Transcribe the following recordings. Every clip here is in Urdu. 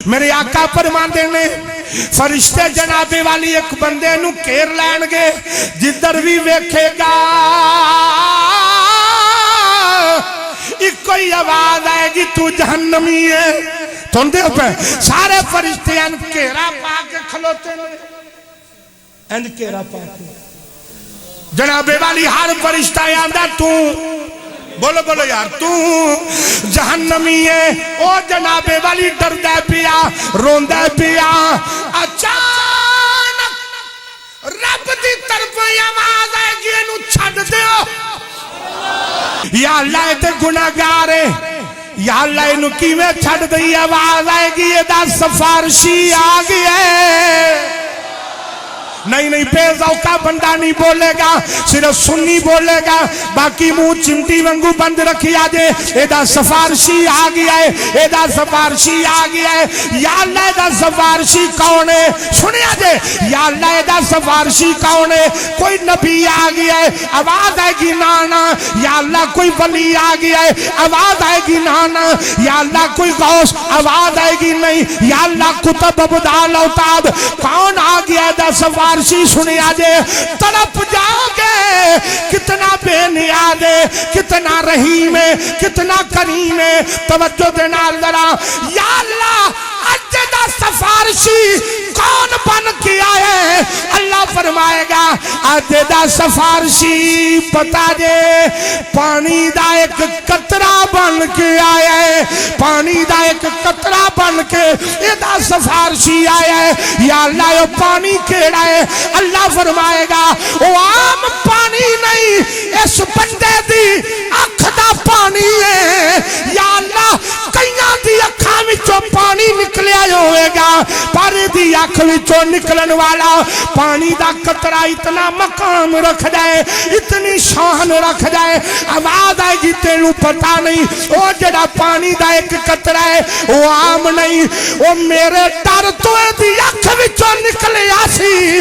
میرے آقا فرماندے نے فرشتے جناب والی ایک بندے نو گھیر لین گے جدھر بھی ویکھے گا ایک کوئی آواز آئے گی تو جہنمی ہے تھوندے پہ سارے فرشتے ان گھیرا پا کے کھلوتے ان گھیرا پا کے جناب والی ہر فرشتہ آندا تو بولو بولو یار تو جہنمی ہے او جناب والی ڈردہ پیا روندہ پیا اچانک رب دی طرف آواز آئے گی انہوں چھڑ دیو یا اللہ تے گناہگار ہے یا اللہ انہوں کیویں چھڑ دی آواز آئے گی یہ دا سفارشی آگئی ہے نہیں نہیں بے ذوقہ بندہ نہیں بولے گا صرف سنی بولے گا باقی منہ چمٹی وانگو بند رکھی آجے ایدہ سفارشی آگئی ہے ایدہ سفارشی آگئی ہے یا اللہ ایدہ سفارشی کون ہے سنے آجے یا اللہ ایدہ سفارشی کون ہے کوئی نبی آگئی ہے آواز آئے گی نانا یا اللہ کوئی ولی آگئی ہے آواز آئے گی نانا یا اللہ کوئی غوث آواز آئے گی نہیں یا اللہ کتب ابدال اوتاد کون آگئی ہے ایدہ سفارشی سنے آجے تڑپ جاؤ گے کتنا بے نیاز ہے کتنا رحیم ہے کتنا کریم ہے توجہ دینا ذرا یا اللہ اجدہ سفارشی کون بن کے آئے اللہ فرمائے گا اجدہ سفارشی پتا جے پانی دا ایک قطرہ بن کے آئے پانی دا ایک قطرہ بن کے اجدہ سفارشی آئے یا اللہ یہ پانی کیڑا ہے اللہ فرمائے گا وہ عام پانی نہیں اس بندے دی اکھ دا پانی ہے یا اللہ کئیاں دی اکھاں وچوں پانی نکلیا ہوئے گا پر دی اکھ وچوں نکلن والا پانی دا قطرہ اتنا مقام رکھ جائے اتنی شان رکھ جائے آواز آئے گی تینوں پتہ نہیں وہ جڑا پانی دا ایک قطرہ ہے وہ عام نہیں وہ میرے ڈر تو دی اکھ وچوں نکلے آسی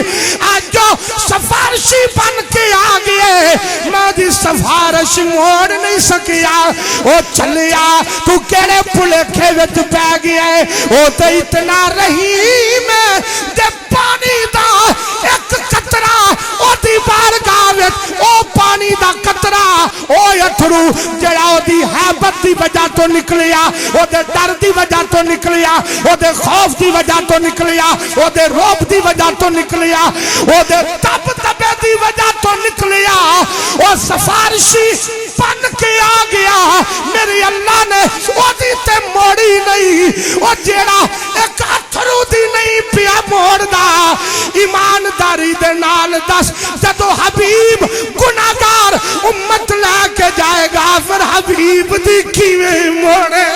آج جو سفارشی بن کے آگئے میں دی سفارش موڑ نہیں سکیا وہ چلیا تو کیڑے پلے کھیوت پہ گئے وہ تو اتنا رحیم ہے دے پانی دا ایک قطرہ او دی بارگاوت او پانی دا قطرہ او اتھرو جڑا او دی حیبت دی وجہ تو نکلیا او دے ڈر دی وجہ تو نکلیا او دے خوف دی وجہ تو نکلیا او دے روب دی وجہ تو نکلیا او دے تب تبے دی وجہ تو نکلیا او سفارشی بن کے آگیا میری اللہ نے او دی تے موڑی نہیں او جیڑا ایک اتھرو دی نہیں پیا موڑ دا ایمانداری دے نال دس جدو حبیب گناہگار امت لے کے جائے گا پھر حبیب دی کیویں موڑے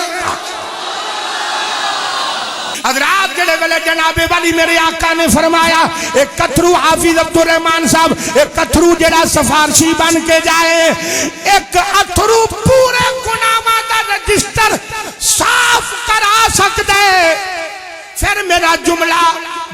حضرات جڑے ویلے جناب والی میرے آقا نے فرمایا ایک قطرو حافظ عبدالرحمن صاحب ایک قطرو جڑا سفارشی بن کے جائے ایک قطرو پورے گناہاں دا رجسٹر صاف کرا سکتے پھر میرا جملہ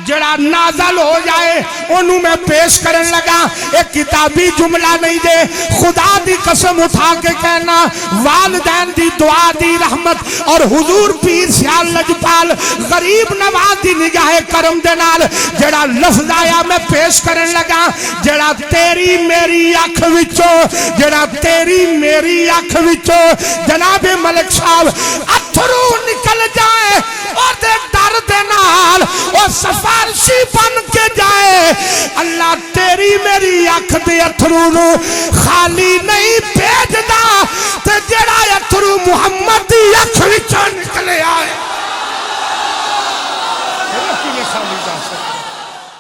جڑا نازل ہو جائے انہوں میں پیش کرن لگا ایک کتابی جملہ نہیں دے خدا دی قسم اٹھا کے کہنا والدین دی دعا دی رحمت اور حضور پیر سیال لجپال غریب نواز دی نگاہ کرم دے نال جڑا لفظ آیا میں پیش کرن لگا جڑا تیری میری آنکھ وچوں جڑا تیری میری آنکھ وچوں جناب ملک صاحب اتھرو نکل جائے اور دے ڈر دے نال اور سفارشی بن کے جائے اللہ تیری میری آنکھ دے اتھرو نو خالی نہیں بھیجدا تے جڑا اتھرو محمد دی آنکھ